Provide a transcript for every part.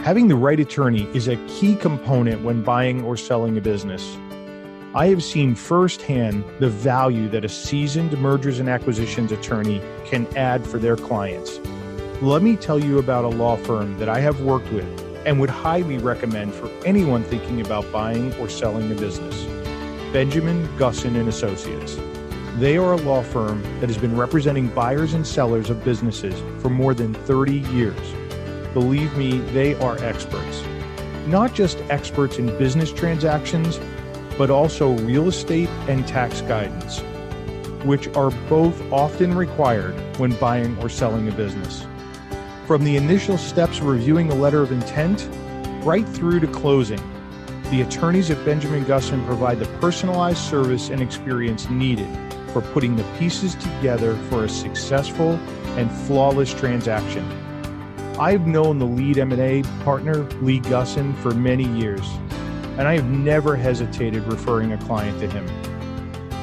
Having the right attorney is a key component when buying or selling a business. I have seen firsthand the value that a seasoned mergers and acquisitions attorney can add for their clients. Let me tell you about a law firm that I have worked with and would highly recommend for anyone thinking about buying or selling a business. Benjamin, Gusson & Associates. They are a law firm that has been representing buyers and sellers of businesses for more than 30 years. Believe me, they are experts. Not just experts in business transactions, but also real estate and tax guidance, which are both often required when buying or selling a business. From the initial steps of reviewing a letter of intent, right through to closing, the attorneys at Benjamin Gusson provide the personalized service and experience needed for putting the pieces together for a successful and flawless transaction. I've known the lead M&A partner, Lee Gusson, for many years, and I have never hesitated referring a client to him.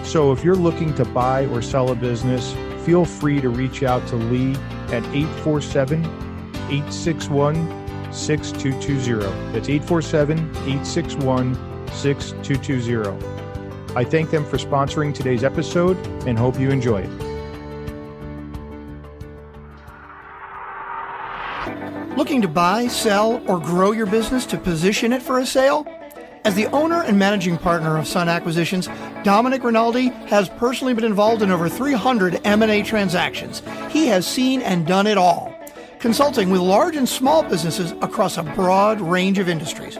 So if you're looking to buy or sell a business, feel free to reach out to Lee at 847-861-6220. That's 847-861-6220. I thank them for sponsoring today's episode and hope you enjoy it. Looking to buy, sell, or grow your business to position it for a sale? As the owner and managing partner of Sun Acquisitions, Dominic Rinaldi has personally been involved in over 300 M&A transactions. He has seen and done it all, consulting with large and small businesses across a broad range of industries.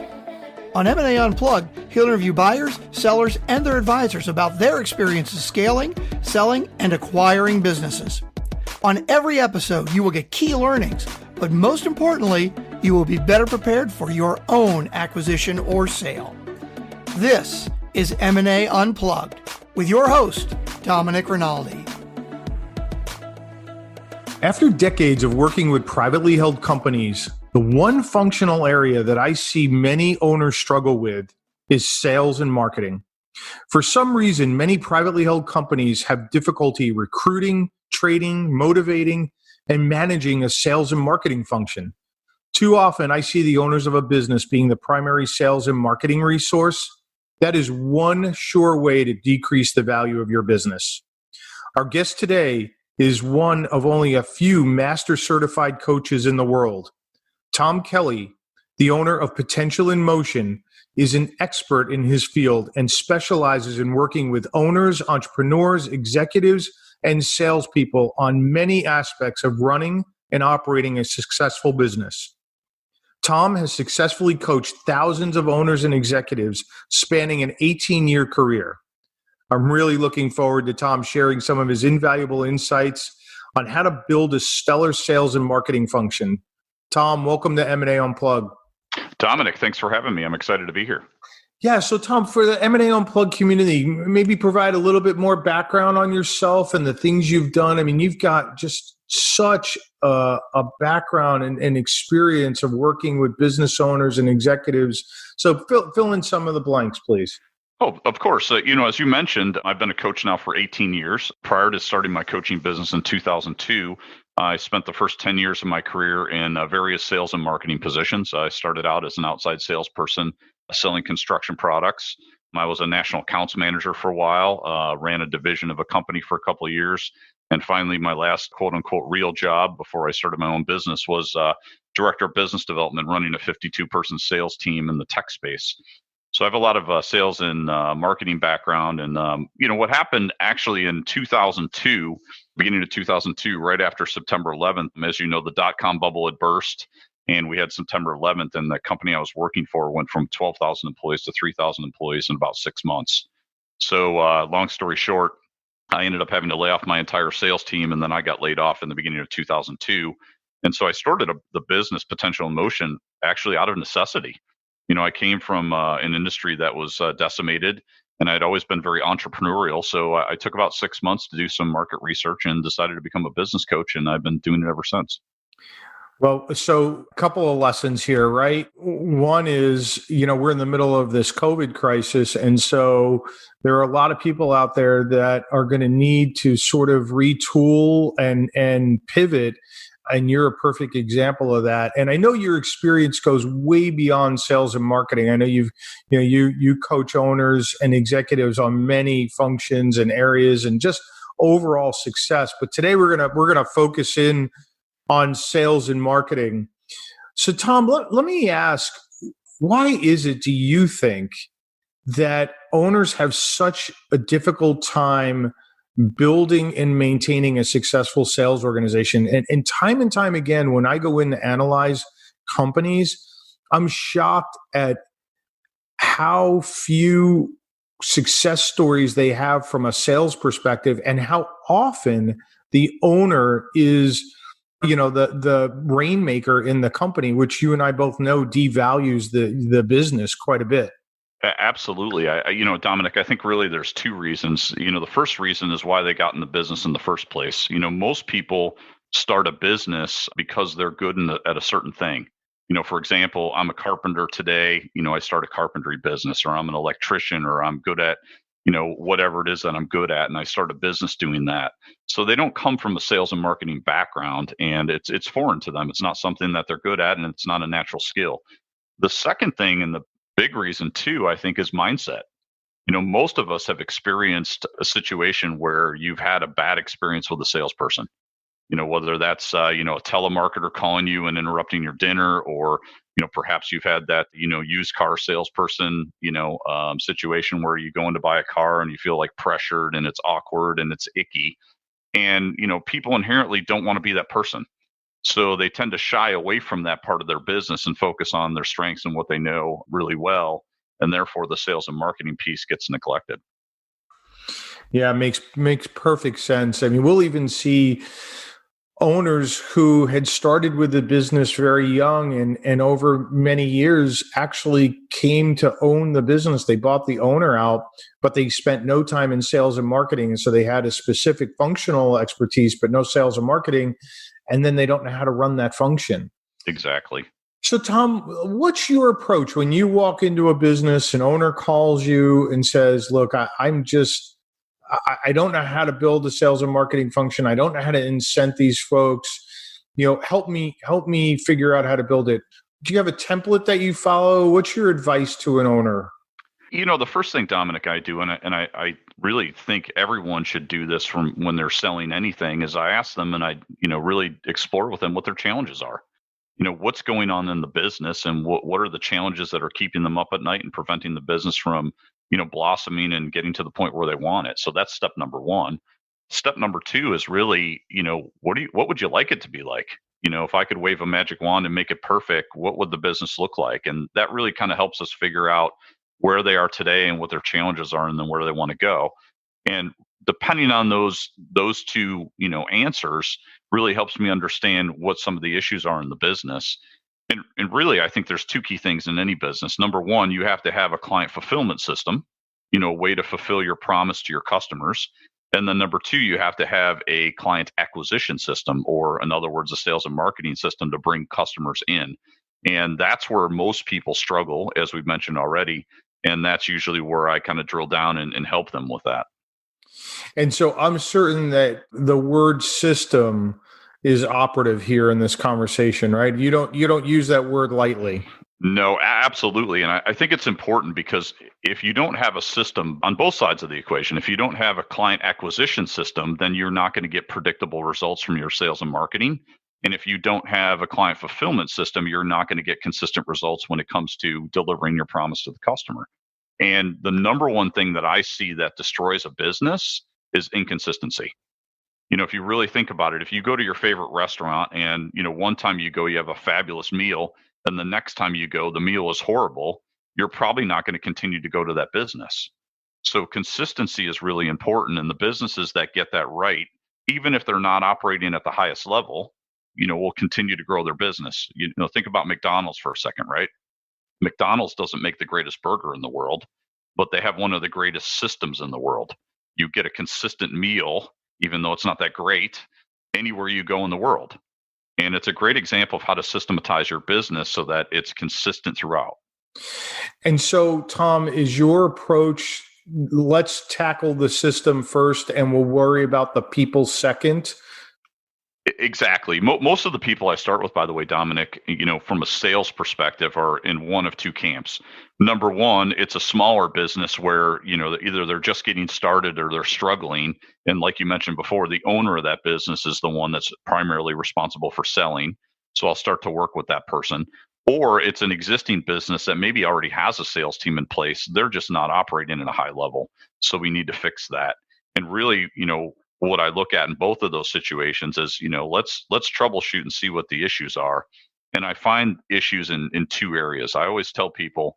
On M&A Unplugged, he'll interview buyers, sellers, and their advisors about their experiences scaling, selling, and acquiring businesses. On every episode, you will get key learnings, but most importantly, you will be better prepared for your own acquisition or sale. This is M&A Unplugged with your host, Dominic Rinaldi. After decades of working with privately held companies, the one functional area that I see many owners struggle with is sales and marketing. For some reason, many privately held companies have difficulty recruiting, trading, motivating, and managing a sales and marketing function. Too often, I see the owners of a business being the primary sales and marketing resource. That is one sure way to decrease the value of your business. Our guest today is one of only a few master certified coaches in the world. Tom Kelly, the owner of Potential in Motion, is an expert in his field and specializes in working with owners, entrepreneurs, executives, and salespeople on many aspects of running and operating a successful business. Tom has successfully coached thousands of owners and executives spanning an 18-year career. I'm really looking forward to Tom sharing some of his invaluable insights on how to build a stellar sales and marketing function. Tom, welcome to M&A Unplugged. Dominic, thanks for having me. I'm excited to be here. Yeah, so Tom, for the M&A Unplugged community, maybe provide a little bit more background on yourself and the things you've done. I mean, you've got just such a background and experience of working with business owners and executives. So fill in some of the blanks, please. Oh, of course. As you mentioned, I've been a coach now for 18 years. Prior to starting my coaching business in 2002, I spent the first 10 years of my career in various sales and marketing positions. I started out as an outside salesperson selling construction products. I was a national accounts manager for a while, ran a division of a company for a couple of years. And finally, my last quote unquote real job before I started my own business was director of business development, running a 52-person sales team in the tech space. So I have a lot of sales and marketing background. And, what happened actually in 2002, beginning of 2002, right after September 11th, as you know, the dot-com bubble had burst. And we had September 11th, and the company I was working for went from 12,000 employees to 3,000 employees in about 6 months. So long story short, I ended up having to lay off my entire sales team, and then I got laid off in the beginning of 2002. And so I started the business Potential in Motion actually out of necessity. I came from an industry that was decimated, and I'd always been very entrepreneurial. So I took about 6 months to do some market research and decided to become a business coach, and I've been doing it ever since. Well, so a couple of lessons here, right? One is, we're in the middle of this COVID crisis. And so there are a lot of people out there that are going to need to sort of retool and pivot And you're a perfect example of that. And I know your experience goes way beyond sales and marketing. I know you coach owners and executives on many functions and areas and just overall success. But today we're gonna focus in on sales and marketing. So Tom, let me ask, why is it, do you think, that owners have such a difficult time building and maintaining a successful sales organization? And time again, when I go in to analyze companies, I'm shocked at how few success stories they have from a sales perspective and how often the owner is, the rainmaker in the company, which you and I both know devalues the business quite a bit. Absolutely. Dominic, I think really there's two reasons. The first reason is why they got in the business in the first place. Most people start a business because they're good at a certain thing. For example, I'm a carpenter today. I start a carpentry business, or I'm an electrician, or I'm good at, whatever it is that I'm good at, and I start a business doing that. So they don't come from a sales and marketing background, and it's foreign to them. It's not something that they're good at, and it's not a natural skill. The second thing, and the big reason too, I think, is mindset. Most of us have experienced a situation where you've had a bad experience with a salesperson. Whether that's a telemarketer calling you and interrupting your dinner, or perhaps you've had that used car salesperson situation where you go in to buy a car and you feel like pressured and it's awkward and it's icky, and people inherently don't want to be that person. So they tend to shy away from that part of their business and focus on their strengths and what they know really well. And therefore, the sales and marketing piece gets neglected. Yeah, it makes perfect sense. I mean, we'll even see owners who had started with the business very young and over many years actually came to own the business. They bought the owner out, but they spent no time in sales and marketing. And so they had a specific functional expertise, but no sales and marketing. And then they don't know how to run that function. Exactly. So Tom, what's your approach when you walk into a business, an owner calls you and says, look, I don't know how to build a sales and marketing function. I don't know how to incent these folks. Help me figure out how to build it. Do you have a template that you follow? What's your advice to an owner? The first thing, Dominic, I do, and I really think everyone should do this from when they're selling anything, is I ask them and I, really explore with them what their challenges are. What's going on in the business, and what are the challenges that are keeping them up at night and preventing the business from, blossoming and getting to the point where they want it. So that's step number one. Step number two is really, what would you like it to be like? If I could wave a magic wand and make it perfect, what would the business look like? And that really kind of helps us figure out where they are today and what their challenges are, and then where they want to go. And depending on those two, answers, really helps me understand what some of the issues are in the business. And really, I think there's two key things in any business. Number one, you have to have a client fulfillment system, a way to fulfill your promise to your customers. And then number two, you have to have a client acquisition system, or in other words, a sales and marketing system to bring customers in. And that's where most people struggle, as we've mentioned already. And that's usually where I kind of drill down and help them with that. And so I'm certain that the word system is operative here in this conversation, right? You don't use that word lightly. No, absolutely. And I think it's important, because if you don't have a system on both sides of the equation, if you don't have a client acquisition system, then you're not going to get predictable results from your sales and marketing. And if you don't have a client fulfillment system, you're not going to get consistent results when it comes to delivering your promise to the customer. And the number one thing that I see that destroys a business is inconsistency. If you really think about it, if you go to your favorite restaurant and, one time you go, you have a fabulous meal, and the next time you go, the meal is horrible, you're probably not going to continue to go to that business. So consistency is really important. And the businesses that get that right, even if they're not operating at the highest level, will continue to grow their business. Think about McDonald's for a second, right? McDonald's doesn't make the greatest burger in the world, but they have one of the greatest systems in the world. You get a consistent meal, even though it's not that great, anywhere you go in the world. And it's a great example of how to systematize your business so that it's consistent throughout. And so, Tom, is your approach, let's tackle the system first and we'll worry about the people second? Exactly. Most of the people I start with, by the way, Dominic, from a sales perspective, are in one of two camps. Number one, it's a smaller business where, either they're just getting started or they're struggling. And like you mentioned before, the owner of that business is the one that's primarily responsible for selling. So I'll start to work with that person. Or it's an existing business that maybe already has a sales team in place. They're just not operating at a high level. So we need to fix that. And really, what I look at in both of those situations is, let's troubleshoot and see what the issues are. And I find issues in two areas. I always tell people,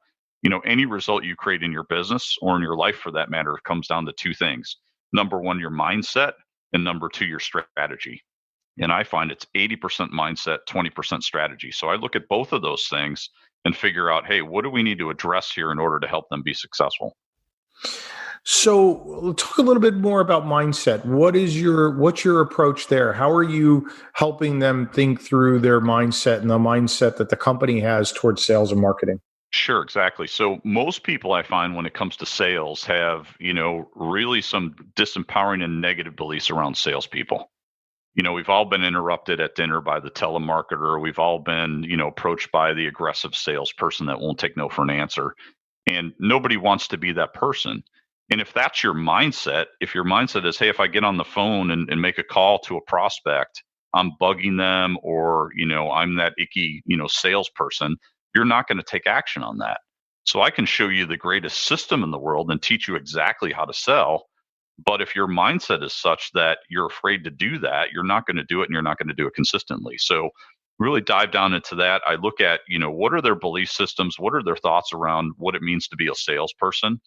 any result you create in your business or in your life for that matter comes down to two things. Number one, your mindset, and number two, your strategy. And I find it's 80% mindset, 20% strategy. So I look at both of those things and figure out, hey, what do we need to address here in order to help them be successful? So talk a little bit more about mindset. What's your approach there? How are you helping them think through their mindset and the mindset that the company has towards sales and marketing? Sure, exactly. So most people I find when it comes to sales have, really some disempowering and negative beliefs around salespeople. We've all been interrupted at dinner by the telemarketer. We've all been, approached by the aggressive salesperson that won't take no for an answer. And nobody wants to be that person. And if that's your mindset, if your mindset is, hey, if I get on the phone and make a call to a prospect, I'm bugging them, or, I'm that icky, salesperson, you're not going to take action on that. So I can show you the greatest system in the world and teach you exactly how to sell. But if your mindset is such that you're afraid to do that, you're not going to do it, and you're not going to do it consistently. So really dive down into that. I look at, what are their belief systems? What are their thoughts around what it means to be a salesperson?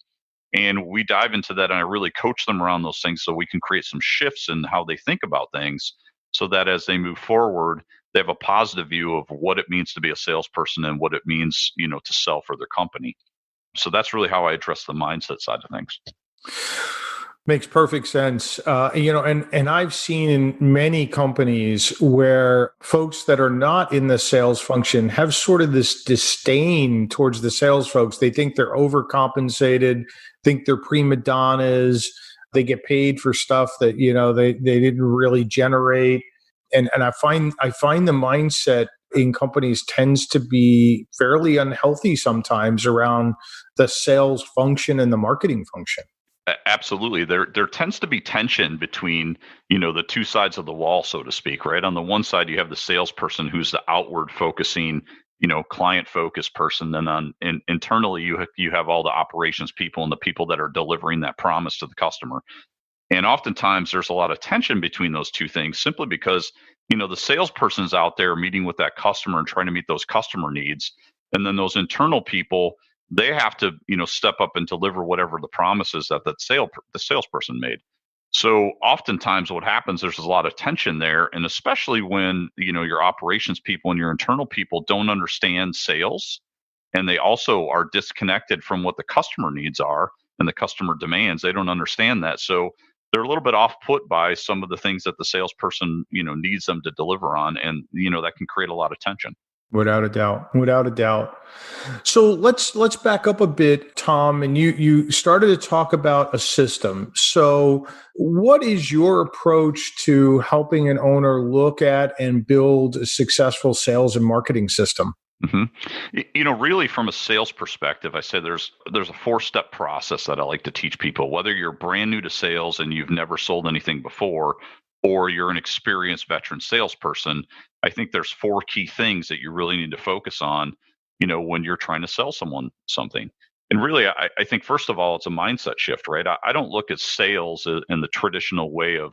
And we dive into that, and I really coach them around those things so we can create some shifts in how they think about things, so that as they move forward, they have a positive view of what it means to be a salesperson and what it means, to sell for their company. So that's really how I address the mindset side of things. Makes perfect sense. And I've seen in many companies where folks that are not in the sales function have sort of this disdain towards the sales folks. They think they're overcompensated, think they're prima donnas. They get paid for stuff that, they didn't really generate. And I find the mindset in companies tends to be fairly unhealthy sometimes around the sales function and the marketing function. Absolutely. There tends to be tension between, the two sides of the wall, so to speak, right? On the one side, you have the salesperson who's the outward focusing, client focused person. Then internally, you have all the operations people and the people that are delivering that promise to the customer. And oftentimes there's a lot of tension between those two things, simply because, the salesperson's out there meeting with that customer and trying to meet those customer needs. And then those internal people, they have to, step up and deliver whatever the promises that the salesperson made. So oftentimes what happens, there's a lot of tension there. And especially when, your operations people and your internal people don't understand sales, and they also are disconnected from what the customer needs are and the customer demands. They don't understand that. So they're a little bit off put by some of the things that the salesperson, needs them to deliver on. And, that can create a lot of tension. Without a doubt. So let's back up a bit, Tom, and you started to talk about a system. So what is your approach to helping an owner look at and build a successful sales and marketing system? Mm-hmm. Really from a sales perspective, I say there's a 4-step process that I like to teach people. Whether you're brand new to sales and you've never sold anything before, or you're an experienced veteran salesperson, I think there's 4 key things that you really need to focus on, when you're trying to sell someone something. And really, I think, first of all, it's a mindset shift, right? I don't look at sales in the traditional way of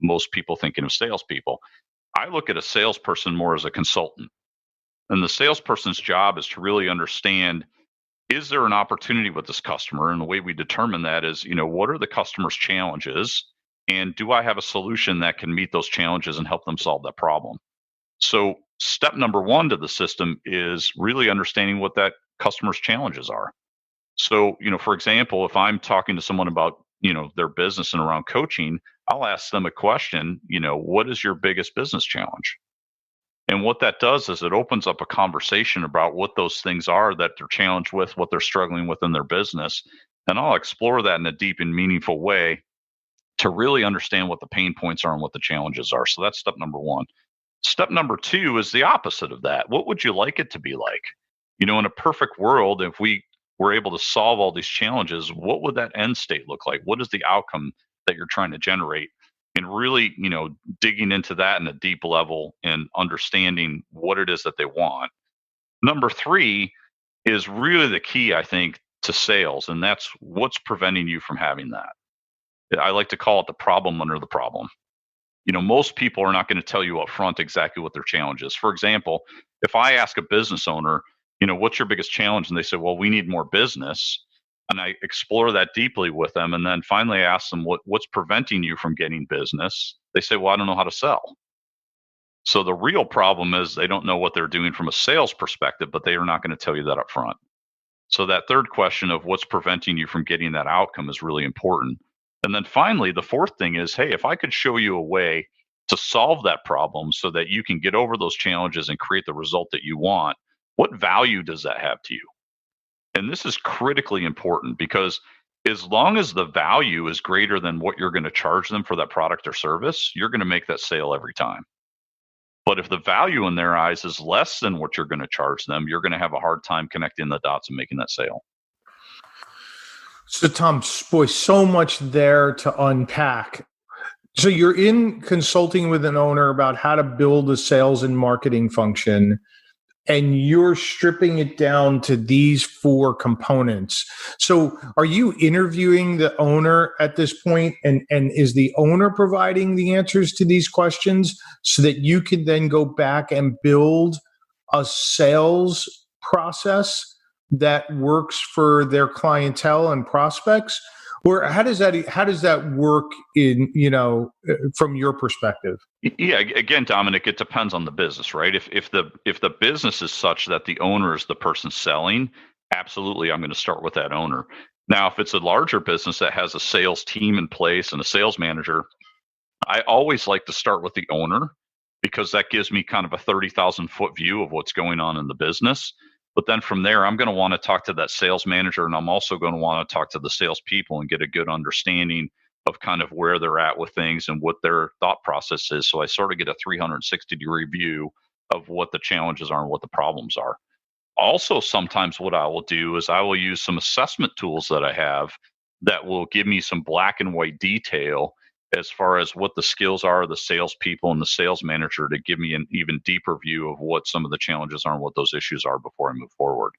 most people thinking of salespeople. I look at a salesperson more as a consultant. And the salesperson's job is to really understand, is there an opportunity with this customer? And the way we determine that is, what are the customer's challenges? And do I have a solution that can meet those challenges and help them solve that problem? So step number 1 to the system is really understanding what that customer's challenges are. So, for example, if I'm talking to someone about, their business and around coaching, I'll ask them a question, what is your biggest business challenge? And what that does is it opens up a conversation about what those things are that they're challenged with, what they're struggling with in their business. And I'll explore that in a deep and meaningful way. to really understand what the pain points are and what the challenges are. So that's step number one. Step number two is the opposite of that. What would you like it to be like? In a perfect world, if we were able to solve all these challenges, what would that end state look like? What is the outcome that you're trying to generate? And really, digging into that in a deep level and understanding what it is that they want. Number three is really the key, I think, to sales, and that's what's preventing you from having that. I like to call it the problem under the problem. Most people are not going to tell you up front exactly what their challenge is. For example, if I ask a business owner, what's your biggest challenge? And they say, well, we need more business. And I explore that deeply with them. And then finally I ask them, what's preventing you from getting business? They say, well, I don't know how to sell. So the real problem is they don't know what they're doing from a sales perspective, but they are not going to tell you that up front. So that third question of what's preventing you from getting that outcome is really important. And then finally, the fourth thing is, hey, if I could show you a way to solve that problem so that you can get over those challenges and create the result that you want, what value does that have to you? And this is critically important because as long as the value is greater than what you're going to charge them for that product or service, you're going to make that sale every time. But if the value in their eyes is less than what you're going to charge them, you're going to have a hard time connecting the dots and making that sale. So Tom, boy, so much there to unpack. So you're in consulting with an owner about how to build a sales and marketing function, and you're stripping it down to these four components. So are you interviewing the owner at this point, and is the owner providing the answers to these questions so that you can then go back and build a sales process that works for their clientele and prospects? Or how does that work in, from your perspective? Yeah, again, Dominic, it depends on the business, right? If the business is such that the owner is the person selling, absolutely, I'm going to start with that owner. Now, if it's a larger business that has a sales team in place and a sales manager, I always like to start with the owner because that gives me kind of a 30,000 foot view of what's going on in the business. But then from there, I'm going to want to talk to that sales manager, and I'm also going to want to talk to the salespeople and get a good understanding of kind of where they're at with things and what their thought process is. So I sort of get a 360-degree view of what the challenges are and what the problems are. Also, sometimes what I will do is I will use some assessment tools that I have that will give me some black and white detail as far as what the skills are of the salespeople and the sales manager to give me an even deeper view of what some of the challenges are and what those issues are before I move forward.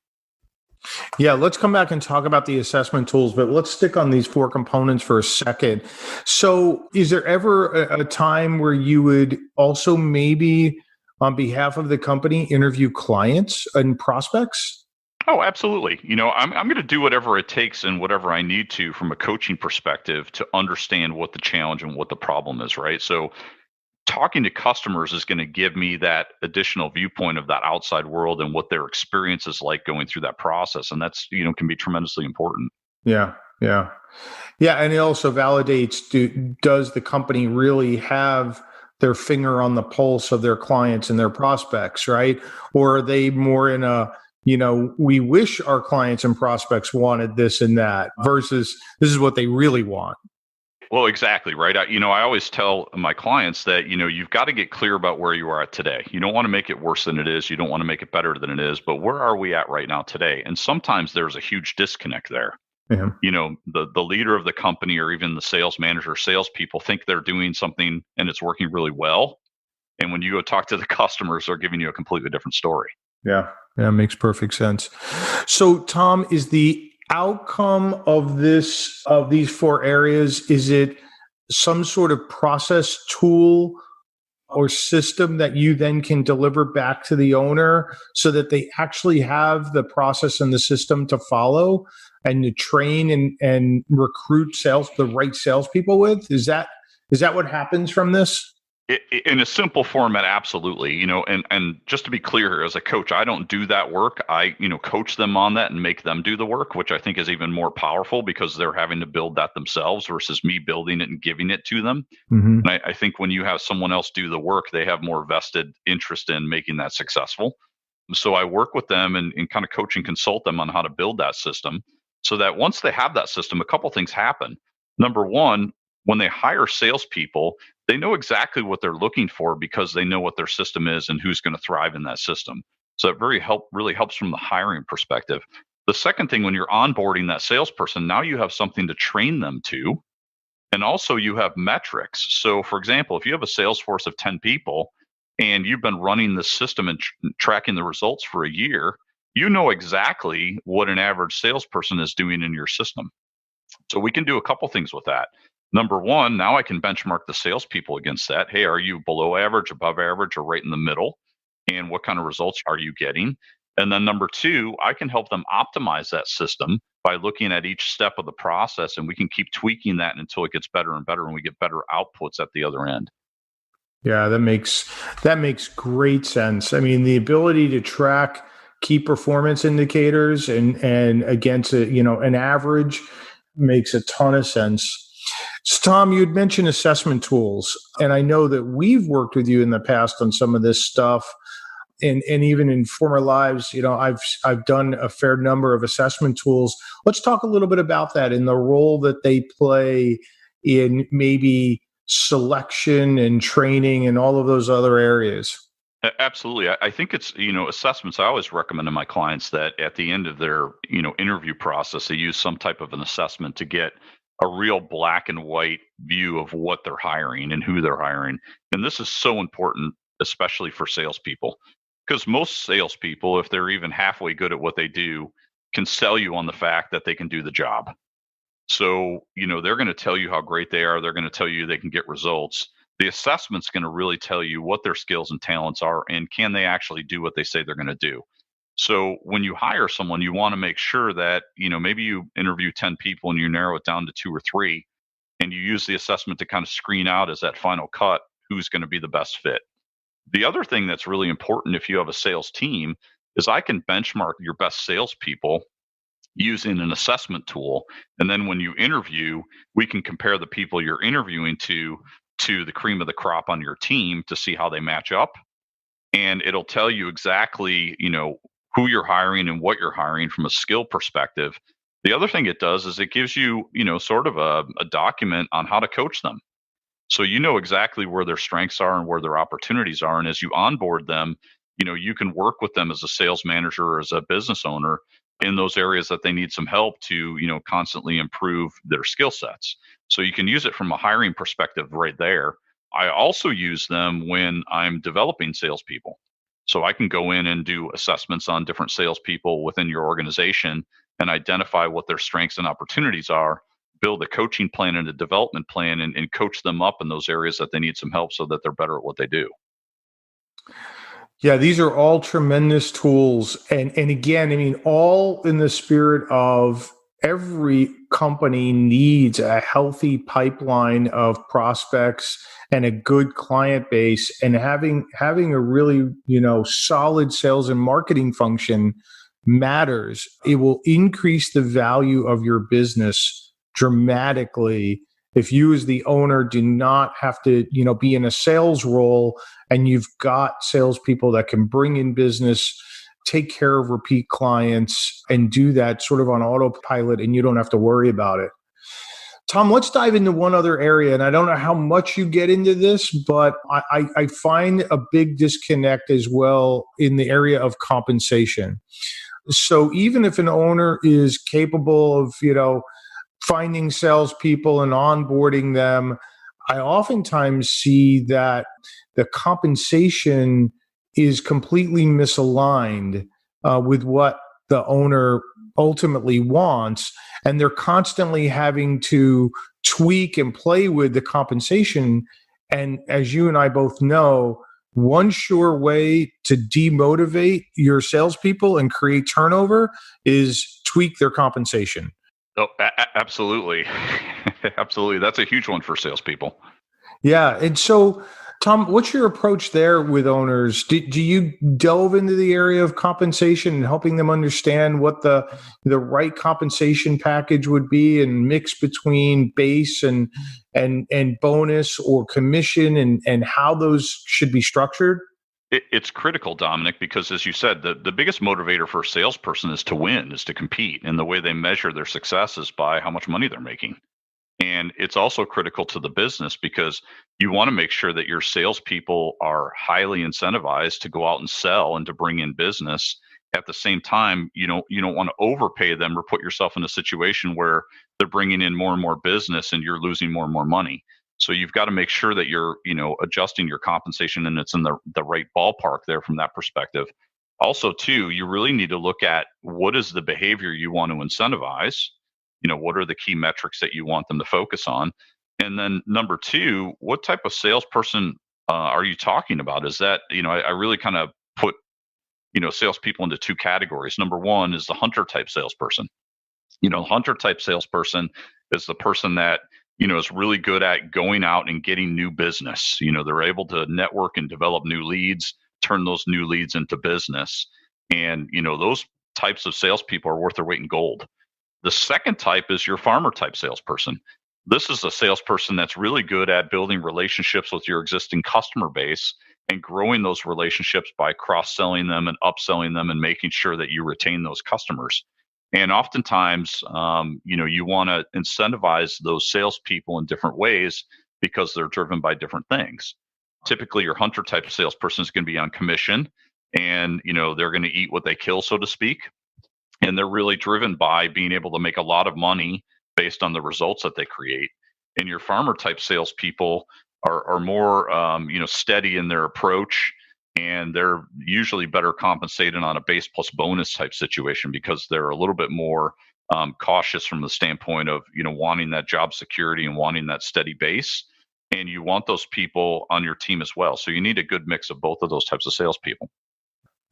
Yeah, let's come back and talk about the assessment tools, but let's stick on these four components for a second. So is there ever a time where you would also maybe on behalf of the company interview clients and prospects? Oh, absolutely. I'm going to do whatever it takes and whatever I need to from a coaching perspective to understand what the challenge and what the problem is, right? So talking to customers is going to give me that additional viewpoint of that outside world and what their experience is like going through that process. And that's, can be tremendously important. Yeah. And it also validates, does the company really have their finger on the pulse of their clients and their prospects, right? Or are they more in a, we wish our clients and prospects wanted this and that versus this is what they really want? Well, exactly, right. I always tell my clients that, you've got to get clear about where you are at today. You don't want to make it worse than it is. You don't want to make it better than it is. But where are we at right now today? And sometimes there's a huge disconnect there. Yeah. The leader of the company or even the sales manager, salespeople think they're doing something and it's working really well. And when you go talk to the customers, they're giving you a completely different story. Yeah, makes perfect sense. So, Tom, is the outcome of these four areas, is it some sort of process tool or system that you then can deliver back to the owner so that they actually have the process and the system to follow and to train and recruit the right salespeople with? Is that what happens from this? In a simple format, absolutely. And just to be clear here, as a coach, I don't do that work. I, coach them on that and make them do the work, which I think is even more powerful because they're having to build that themselves versus me building it and giving it to them. Mm-hmm. And I think when you have someone else do the work, they have more vested interest in making that successful. So I work with them and kind of coach and consult them on how to build that system so that once they have that system, a couple things happen. Number one, when they hire salespeople, they know exactly what they're looking for because they know what their system is and who's going to thrive in that system. So it really helps from the hiring perspective. The second thing, when you're onboarding that salesperson, now you have something to train them to. And also you have metrics. So for example, if you have a sales force of 10 people and you've been running the system and tracking the results for a year, you know exactly what an average salesperson is doing in your system. So we can do a couple things with that. Number one, now I can benchmark the salespeople against that. Hey, are you below average, above average, or right in the middle? And what kind of results are you getting? And then number two, I can help them optimize that system by looking at each step of the process, and we can keep tweaking that until it gets better and better and we get better outputs at the other end. Yeah, that makes great sense. I mean, the ability to track key performance indicators and against an average makes a ton of sense. So, Tom, you had mentioned assessment tools, and I know that we've worked with you in the past on some of this stuff. And even in former lives, I've done a fair number of assessment tools. Let's talk a little bit about that and the role that they play in maybe selection and training and all of those other areas. Absolutely. I think it's, assessments. I always recommend to my clients that at the end of their, interview process, they use some type of an assessment to get a real black and white view of what they're hiring and who they're hiring. And this is so important, especially for salespeople. Because most salespeople, if they're even halfway good at what they do, can sell you on the fact that they can do the job. So, they're going to tell you how great they are. They're going to tell you they can get results. The assessment's going to really tell you what their skills and talents are and can they actually do what they say they're going to do. So when you hire someone, you want to make sure that, maybe you interview 10 people and you narrow it down to 2 or 3, and you use the assessment to kind of screen out as that final cut who's going to be the best fit. The other thing that's really important if you have a sales team is I can benchmark your best salespeople using an assessment tool. And then when you interview, we can compare the people you're interviewing to the cream of the crop on your team to see how they match up. And it'll tell you exactly, who you're hiring and what you're hiring from a skill perspective. The other thing it does is it gives you, sort of a document on how to coach them. So you know exactly where their strengths are and where their opportunities are. And as you onboard them, you can work with them as a sales manager or as a business owner in those areas that they need some help to, constantly improve their skill sets. So you can use it from a hiring perspective right there. I also use them when I'm developing salespeople. So I can go in and do assessments on different salespeople within your organization and identify what their strengths and opportunities are, build a coaching plan and a development plan and coach them up in those areas that they need some help so that they're better at what they do. Yeah, these are all tremendous tools. And again, I mean, all in the spirit of every company needs a healthy pipeline of prospects and a good client base, and having a really, solid sales and marketing function matters. It will increase the value of your business dramatically if you as the owner do not have to, be in a sales role and you've got salespeople that can bring in business, take care of repeat clients, and do that sort of on autopilot, and you don't have to worry about it. Tom, let's dive into one other area. And I don't know how much you get into this, but I find a big disconnect as well in the area of compensation. So even if an owner is capable of, finding salespeople and onboarding them, I oftentimes see that the compensation is completely misaligned with what the owner ultimately wants. And they're constantly having to tweak and play with the compensation. And as you and I both know, one sure way to demotivate your salespeople and create turnover is tweak their compensation. Oh, absolutely. Absolutely. That's a huge one for salespeople. Yeah. And so, Tom, what's your approach there with owners? Do you delve into the area of compensation and helping them understand what the right compensation package would be and mix between base and bonus or commission and how those should be structured? It's critical, Dominic, because as you said, the biggest motivator for a salesperson is to win, is to compete. And the way they measure their success is by how much money they're making. And it's also critical to the business because you want to make sure that your salespeople are highly incentivized to go out and sell and to bring in business. At the same time, you don't want to overpay them or put yourself in a situation where they're bringing in more and more business and you're losing more and more money. So you've got to make sure that you're, adjusting your compensation and it's in the right ballpark there from that perspective. Also, too, you really need to look at what is the behavior you want to incentivize. What are the key metrics that you want them to focus on? And then number two, what type of salesperson are you talking about? Is that, I really kind of put, salespeople into two categories. Number one is the hunter type salesperson. Hunter type salesperson is the person that, is really good at going out and getting new business. They're able to network and develop new leads, turn those new leads into business. And, those types of salespeople are worth their weight in gold. The second type is your farmer type salesperson. This is a salesperson that's really good at building relationships with your existing customer base and growing those relationships by cross-selling them and upselling them and making sure that you retain those customers. And oftentimes, you want to incentivize those salespeople in different ways because they're driven by different things. Typically, your hunter type salesperson is going to be on commission and, they're going to eat what they kill, so to speak. And they're really driven by being able to make a lot of money based on the results that they create. And your farmer type salespeople are more, steady in their approach, and they're usually better compensated on a base plus bonus type situation because they're a little bit more cautious from the standpoint of, wanting that job security and wanting that steady base. And you want those people on your team as well. So you need a good mix of both of those types of salespeople.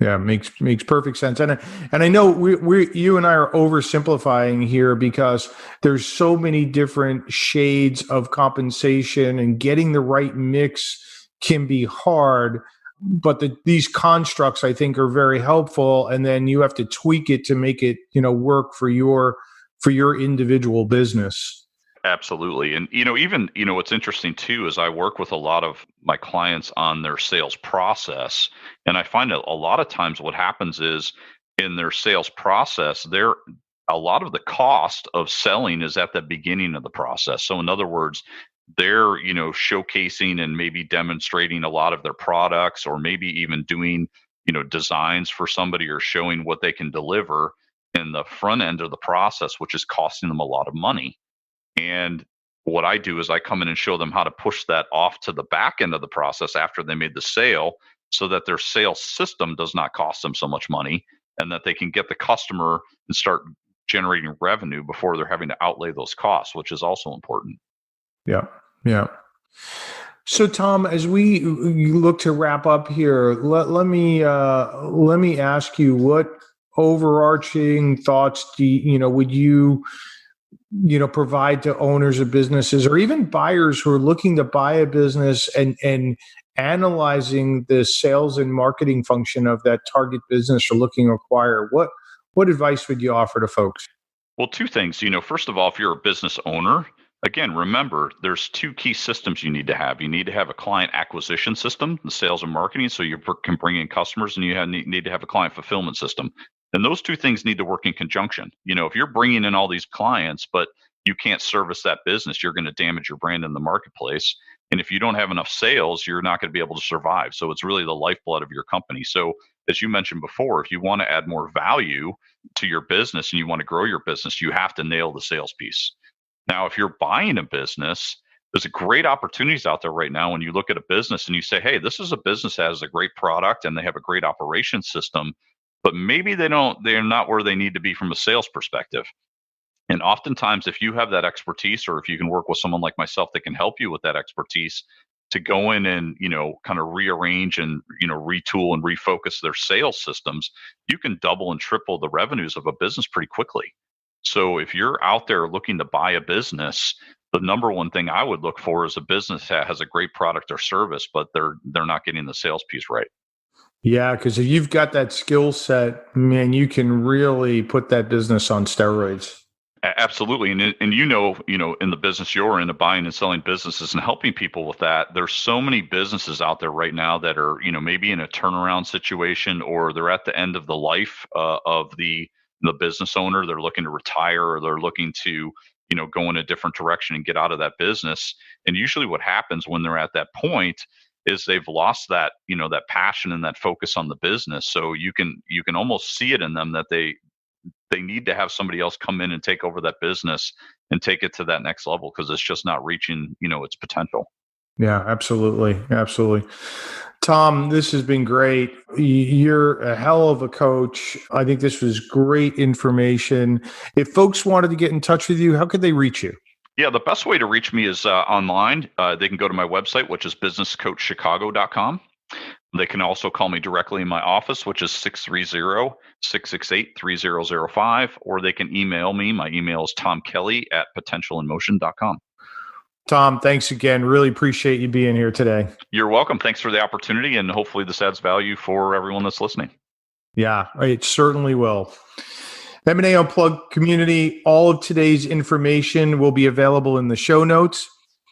Yeah, makes perfect sense. And I know you and I are oversimplifying here because there's so many different shades of compensation, and getting the right mix can be hard. But these constructs, I think, are very helpful. And then you have to tweak it to make it, work for your individual business. Absolutely. And, even, what's interesting too, is I work with a lot of my clients on their sales process. And I find that a lot of times what happens is in their sales process, a lot of the cost of selling is at the beginning of the process. So in other words, they're, showcasing and maybe demonstrating a lot of their products, or maybe even doing, designs for somebody or showing what they can deliver in the front end of the process, which is costing them a lot of money. And what I do is I come in and show them how to push that off to the back end of the process after they made the sale, so that their sales system does not cost them so much money, and that they can get the customer and start generating revenue before they're having to outlay those costs, which is also important. Yeah. Yeah. So Tom, as we look to wrap up here, let me ask you, what overarching thoughts would you provide to owners of businesses, or even buyers who are looking to buy a business and analyzing the sales and marketing function of that target business or looking to acquire? What advice would you offer to folks? Well, two things. First of all, if you're a business owner, again, remember, there's two key systems you need to have. You need to have a client acquisition system, the sales and marketing, so you can bring in customers, and you need to have a client fulfillment system. And those two things need to work in conjunction. If you're bringing in all these clients, but you can't service that business, you're going to damage your brand in the marketplace. And if you don't have enough sales, you're not going to be able to survive. So it's really the lifeblood of your company. So as you mentioned before, if you want to add more value to your business and you want to grow your business, you have to nail the sales piece. Now, if you're buying a business, there's great opportunities out there right now when you look at a business and you say, hey, this is a business that has a great product and they have a great operation system, but maybe they're not where they need to be from a sales perspective. And oftentimes, if you have that expertise, or if you can work with someone like myself that can help you with that expertise to go in and, kind of rearrange and, retool and refocus their sales systems, you can double and triple the revenues of a business pretty quickly. So if you're out there looking to buy a business, the number one thing I would look for is a business that has a great product or service, but they're not getting the sales piece right. Yeah, because if you've got that skill set, man, you can really put that business on steroids. Absolutely. And in the business you're in, the buying and selling businesses and helping people with that, there's so many businesses out there right now that are, maybe in a turnaround situation, or they're at the end of the life of the business owner. They're looking to retire, or they're looking to, go in a different direction and get out of that business. And usually what happens when they're at that point is they've lost that, that passion and that focus on the business. So you can almost see it in them that they need to have somebody else come in and take over that business and take it to that next level, because it's just not reaching, its potential. Yeah, absolutely. Absolutely. Tom, this has been great. You're a hell of a coach. I think this was great information. If folks wanted to get in touch with you, how could they reach you? Yeah, the best way to reach me is online. They can go to my website, which is businesscoachchicago.com. They can also call me directly in my office, which is 630-668-3005, or they can email me. My email is tomkelly@potentialinmotion.com. Tom, thanks again. Really appreciate you being here today. You're welcome. Thanks for the opportunity, and hopefully this adds value for everyone that's listening. Yeah, it certainly will. M&A Unplugged community, all of today's information will be available in the show notes.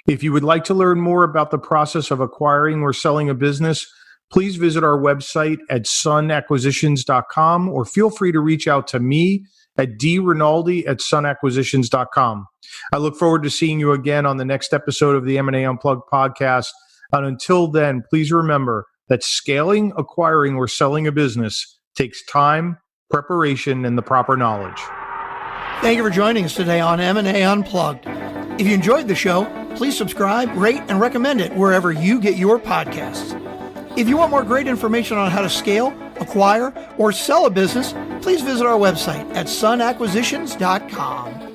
If you would like to learn more about the process of acquiring or selling a business, please visit our website at sunacquisitions.com, or feel free to reach out to me at drinaldi@sunacquisitions.com. I look forward to seeing you again on the next episode of the M&A Unplugged podcast. And until then, please remember that scaling, acquiring, or selling a business takes time, preparation, and the proper knowledge. Thank you for joining us today on M&A Unplugged. If you enjoyed the show, please subscribe, rate, and recommend it wherever you get your podcasts. If you want more great information on how to scale, acquire, or sell a business, please visit our website at sunacquisitions.com.